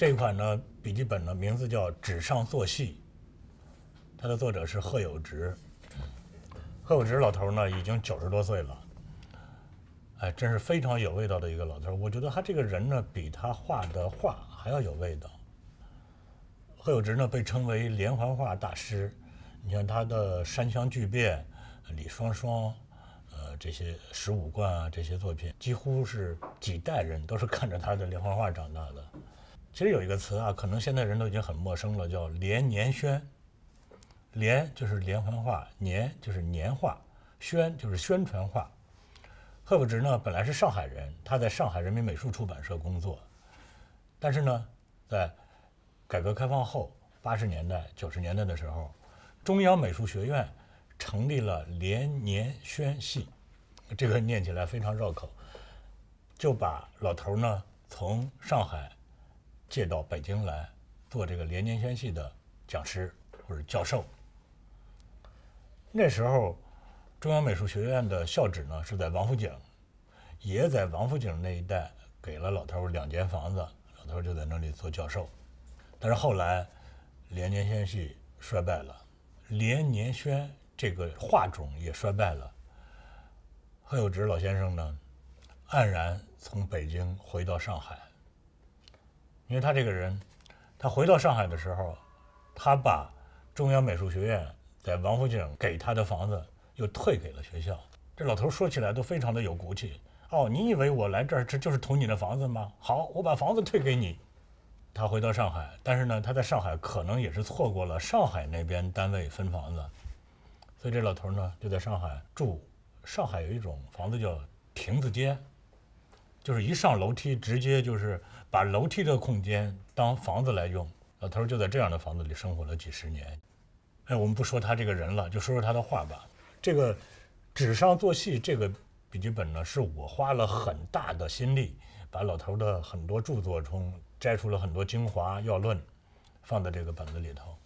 这款呢笔记本呢名字叫《纸上作戏》，它的作者是贺有直。贺有直老头呢已经90多岁了，哎，真是非常有味道的一个老头。我觉得他这个人呢比他画的画还要有味道。贺有直呢被称为连环画大师，你看他的《山乡巨变》、李双双，这些15贯啊，这些作品几乎是几代人都是看着他的连环画长大的。其实有一个词啊，可能现在人都已经很陌生了，叫连年宣。连就是连环画，年就是年画，宣就是宣传画。贺有直呢本来是上海人，他在上海人民美术出版社工作，但是呢，在改革开放后80年代、90年代的时候，中央美术学院成立了连年宣系，这个念起来非常绕口，就把老头呢从上海借到北京来做这个连年宣系的讲师或者教授。那时候中央美术学院的校址呢是在王府井，也在王府井那一带给了老头2间房子，老头就在那里做教授。但是后来连年宣系衰败了，连年宣这个画种也衰败了。贺有直老先生呢黯然从北京回到上海，因为他这个人，他回到上海的时候，他把中央美术学院在王府井给他的房子又退给了学校。这老头说起来都非常的有骨气。哦，你以为我来这儿这就是图你的房子吗？好，我把房子退给你。他回到上海，但是呢，他在上海可能也是错过了上海那边单位分房子，所以这老头呢就在上海住。上海有一种房子叫亭子间，就是一上楼梯直接就是把楼梯的空间当房子来用。老头就在这样的房子里生活了几十年。哎，我们不说他这个人了，就说说他的画吧。这个纸上作戏这个笔记本呢，是我花了很大的心力，把老头的很多著作中摘出了很多精华要论，放在这个本子里头。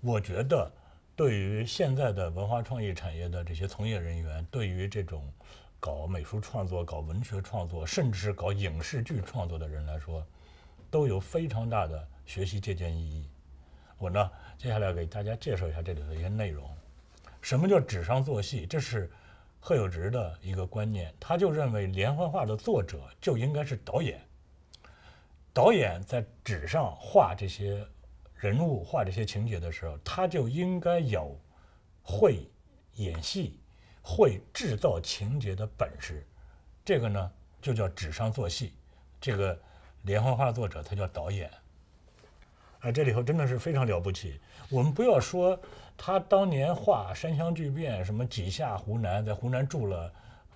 我觉得对于现在的文化创意产业的这些从业人员，对于这种搞美术创作、搞文学创作，甚至是搞影视剧创作的人来说，都有非常大的学习借鉴意义。我呢，接下来给大家介绍一下这里的一些内容。什么叫纸上作戏？这是贺有直的一个观念，他就认为连环画的作者就应该是导演。导演在纸上画这些人物、画这些情节的时候，他就应该有会演戏、会制造情节的本事。这个呢，就叫纸上作戏。这个连环画作者他叫导演。哎，这里头真的是非常了不起。我们不要说他当年画《山乡巨变》，什么几下湖南，在湖南住了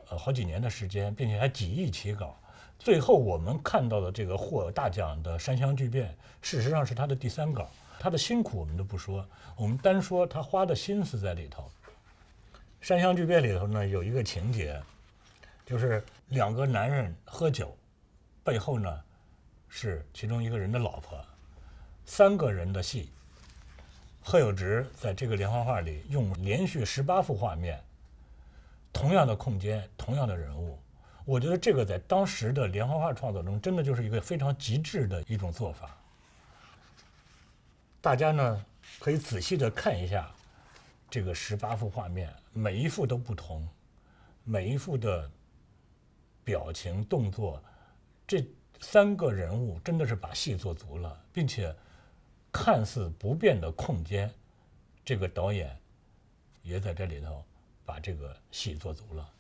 好几年的时间，并且还几易起稿。最后我们看到的这个获大奖的《山乡巨变》，事实上是他的第3稿。他的辛苦我们都不说，我们单说他花的心思在里头。《山乡巨变》里头呢有一个情节，就是2个男人喝酒，背后呢是其中一个人的老婆，3个人的戏。贺有直在这个连环画里用连续18幅画面，同样的空间，同样的人物。我觉得这个在当时的连环画创作中，真的就是一个非常极致的一种做法。大家呢可以仔细的看一下这个18幅画面，每一幅都不同，每一幅的表情动作，这3个人物真的是把戏做足了，并且看似不变的空间，这个导演也在这里头把这个戏做足了。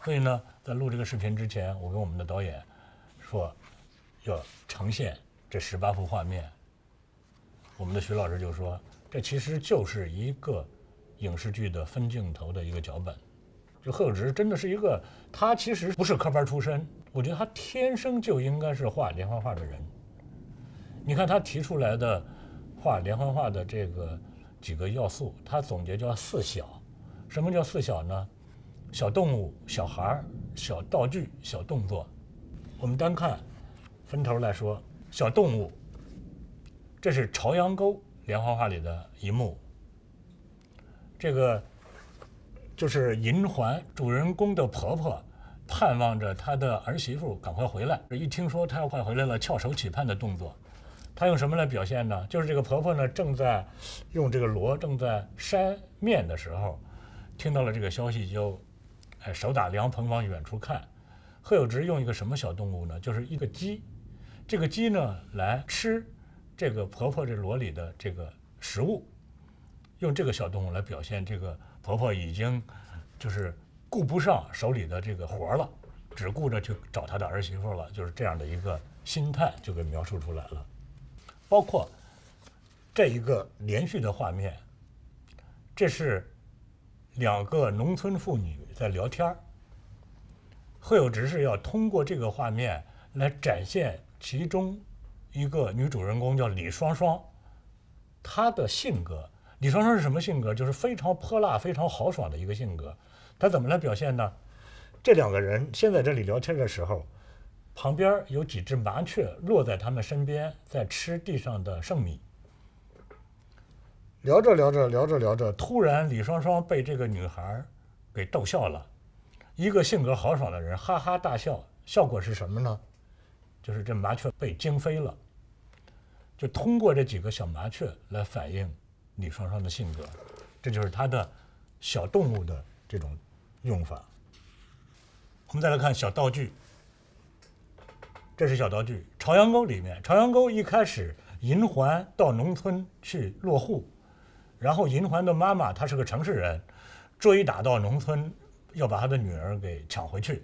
所以呢，在录这个视频之前，我跟我们的导演说要呈现这18幅画面。我们的徐老师就说，这其实就是一个影视剧的分镜头的一个脚本。就贺有直真的是一个，他其实不是科班出身，我觉得他天生就应该是画连环画的人。你看他提出来的画连环画的这个几个要素，他总结叫4小。什么叫4小呢？小动物、小孩、小道具、小动作。我们单看分头来说，小动物，这是朝阳沟连环画里的一幕。这个就是银环主人公的婆婆盼望着她的儿媳妇赶快回来，一听说她要快回来了，翘首企盼的动作。她用什么来表现呢？就是这个婆婆呢正在用这个锣正在筛面的时候，听到了这个消息就，手打凉棚往远处看。贺有直用一个什么小动物呢？就是一个鸡，这个鸡呢来吃这个婆婆这箩里的这个食物，用这个小动物来表现这个婆婆已经就是顾不上手里的这个活了，只顾着去找她的儿媳妇了，就是这样的一个心态就给描述出来了。包括这一个连续的画面，这是2个农村妇女在聊天儿。贺有直是要通过这个画面来展现其中一个女主人公叫李双双，她的性格。李双双是什么性格？就是非常泼辣、非常豪爽的一个性格。她怎么来表现呢？这2个人先在这里聊天的时候，旁边有几只麻雀落在他们身边，在吃地上的剩米。聊着，突然李双双被这个女孩给逗笑了。一个性格豪爽的人哈哈大笑，效果是什么呢？就是这麻雀被惊飞了。就通过这几个小麻雀来反映李双双的性格，这就是她的小动物的这种用法。我们再来看小道具，这是小道具。朝阳沟里面，朝阳沟一开始银环到农村去落户，然后银环的妈妈她是个城市人，追打到农村，要把她的女儿给抢回去。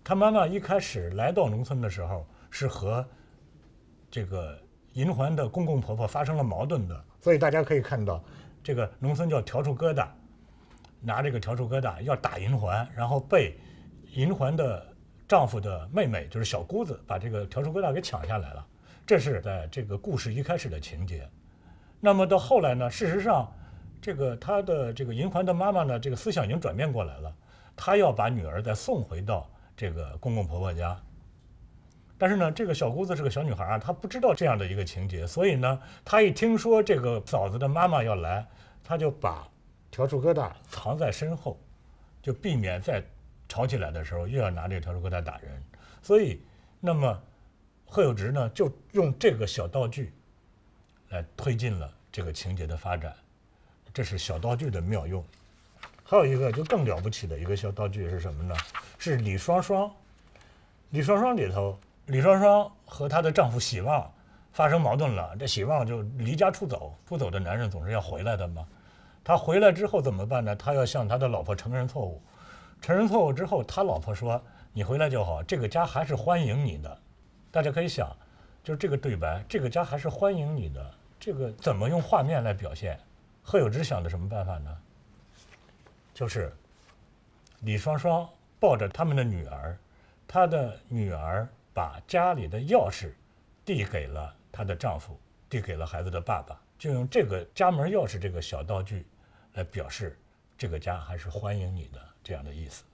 她妈妈一开始来到农村的时候，是和这个银环的公公婆婆发生了矛盾的，所以大家可以看到，这个农村叫笤帚疙瘩，拿这个笤帚疙瘩要打银环，然后被银环的丈夫的妹妹，就是小姑子，把这个笤帚疙瘩给抢下来了。这是在这个故事一开始的情节。那么到后来呢，事实上，这个她的这个银环的妈妈呢，这个思想已经转变过来了，她要把女儿再送回到这个公公婆婆家。但是呢，这个小姑子是个小女孩啊，她不知道这样的一个情节，所以呢，她一听说这个嫂子的妈妈要来，她就把笤帚疙瘩藏在身后，就避免再吵起来的时候又要拿这个笤帚疙瘩打人。所以，那么贺有直呢，就用这个小道具来推进了这个情节的发展，这是小道具的妙用。还有一个就更了不起的一个小道具是什么呢？是李双双。李双双里头，李双双和她的丈夫喜旺发生矛盾了，这喜旺就离家出走，出走的男人总是要回来的嘛。他回来之后怎么办呢？他要向他的老婆承认错误，承认错误之后，他老婆说：“你回来就好，这个家还是欢迎你的。”大家可以想，就是这个对白，这个家还是欢迎你的，这个怎么用画面来表现？贺有直想的什么办法呢？就是李双双抱着他们的女儿，她的女儿把家里的钥匙递给了她的丈夫，递给了孩子的爸爸，就用这个家门钥匙这个小道具来表示这个家还是欢迎你的这样的意思。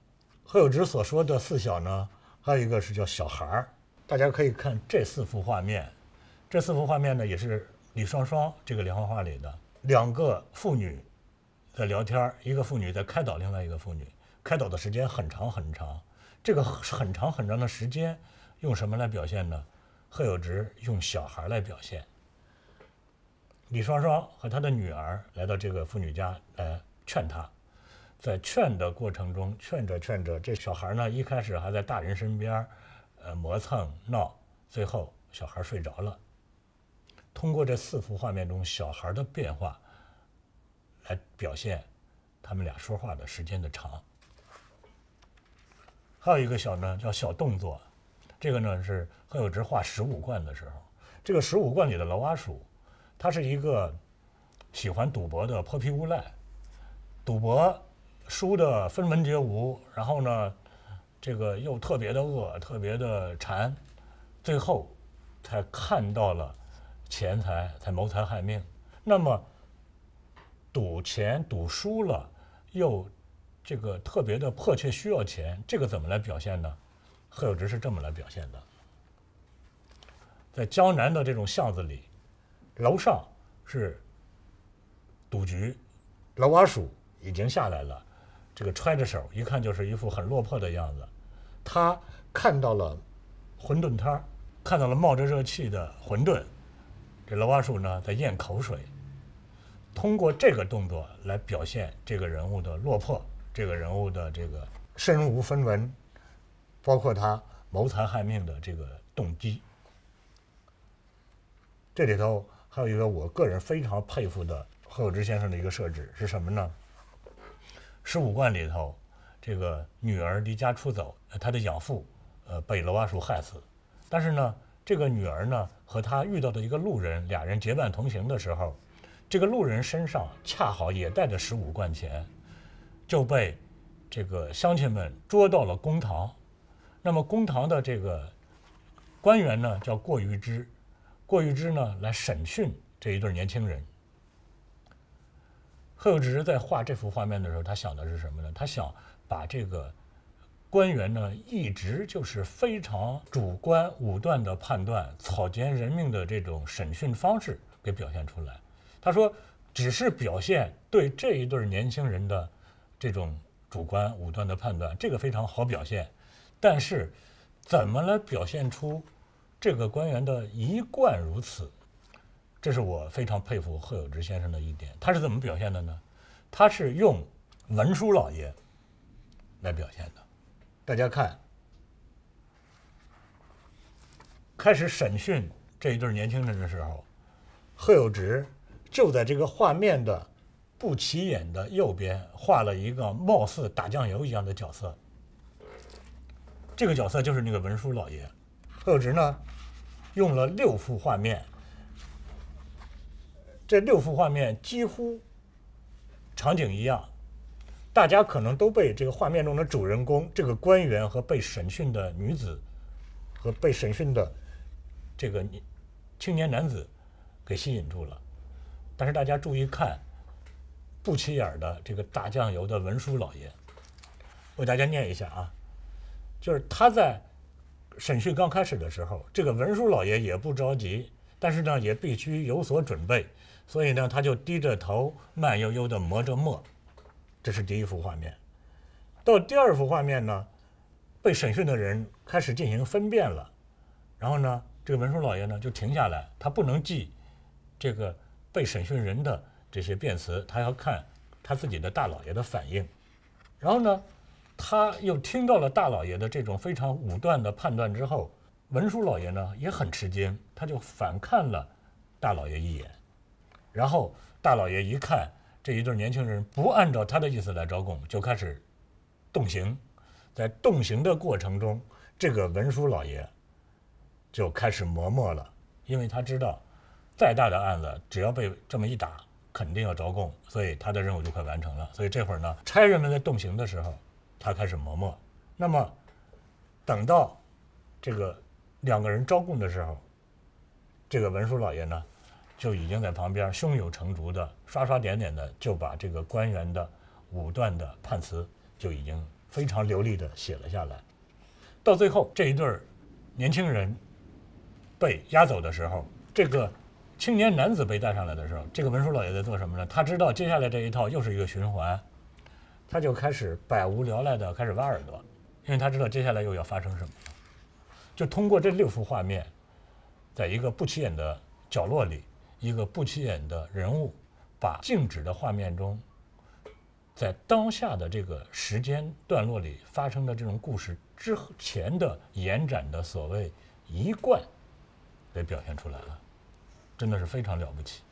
贺有直所说的4小呢，还有一个是叫小孩儿。大家可以看这4幅画面，这4幅画面呢也是李双双这个连环画里的2个妇女在聊天，一个妇女在开导另外一个妇女，开导的时间很长很长。这个很长很长的时间用什么来表现呢？贺有直用小孩来表现。李双双和她的女儿来到这个妇女家来劝她，在劝的过程中，劝着，这小孩呢一开始还在大人身边磨蹭闹，最后小孩睡着了。通过这4幅画面中小孩的变化来表现他们俩说话的时间的长。还有一个叫小动作，这个呢是贺有直画15贯的时候，这个15贯里的老蛙鼠，他是一个喜欢赌博的泼皮无赖，赌博输的分文皆无，然后呢这个又特别的饿，特别的馋，最后才看到了钱财，才谋财害命。那么赌钱赌输了，又这个特别的迫切需要钱，这个怎么来表现呢？贺有直是这么来表现的。在江南的这种巷子里，楼上是赌局，老蛙鼠已经下来了，这个揣着手，一看就是一副很落魄的样子。他看到了馄饨摊儿，看到了冒着热气的馄饨，这罗巴树呢在咽口水。通过这个动作来表现这个人物的落魄，这个人物的这个身无分文，包括他谋财害命的这个动机。这里头还有一个我个人非常佩服的贺有之先生的一个设置是什么呢？十五贯里头，这个女儿离家出走，她的养父被罗巴树害死，但是呢，这个女儿呢和她遇到的一个路人，俩人结伴同行的时候，这个路人身上恰好也带着15贯钱，就被这个乡亲们捉到了公堂。那么公堂的这个官员呢叫过于之，过于之呢来审讯这一对年轻人。贺有之在画这幅画面的时候，他想的是什么呢？他想把这个官员呢一直就是非常主观武断的判断、草菅人命的这种审讯方式给表现出来。他说，只是表现对这一对年轻人的这种主观武断的判断，这个非常好表现。但是，怎么来表现出这个官员的一贯如此？这是我非常佩服贺有之先生的一点。他是怎么表现的呢？他是用文书老爷来表现的。大家看，开始审讯这一对年轻人的时候，贺有之就在这个画面的不起眼的右边画了一个貌似打酱油一样的角色。这个角色就是那个文书老爷。贺有之呢，用了6幅画面，这6幅画面几乎场景一样，大家可能都被这个画面中的主人公这个官员和被审讯的女子和被审讯的这个青年男子给吸引住了。但是大家注意看不起眼的这个打酱油的文书老爷，我给大家念一下啊，就是他在审讯刚开始的时候，这个文书老爷也不着急，但是呢也必须有所准备，所以呢他就低着头慢悠悠地磨着墨。这是第1幅画面。到第2幅画面呢，被审讯的人开始进行分辨了，然后呢这个文书老爷呢就停下来，他不能记这个被审讯人的这些辩词，他要看他自己的大老爷的反应。然后呢他又听到了大老爷的这种非常武断的判断之后，文书老爷呢也很吃惊，他就反看了大老爷一眼。然后大老爷一看这一对年轻人不按照他的意思来招供，就开始动刑。在动刑的过程中，这个文书老爷就开始磨墨了，因为他知道再大的案子只要被这么一打肯定要招供，所以他的任务就快完成了。所以这会儿呢，差人们在动刑的时候，他开始磨墨。那么等到这个2个人招供的时候，这个文书老爷呢就已经在旁边胸有成竹的刷刷点点的就把这个官员的武断的判词就已经非常流利的写了下来。到最后这一对年轻人被押走的时候，这个青年男子被带上来的时候，这个文书老爷在做什么呢？他知道接下来这一套又是一个循环，他就开始百无聊赖的开始挖耳朵，因为他知道接下来又要发生什么了。就通过这6幅画面，在一个不起眼的角落里，一个不起眼的人物，把静止的画面中在当下的这个时间段落里发生的这种故事之前的延展的所谓一贯给表现出来了，真的是非常了不起。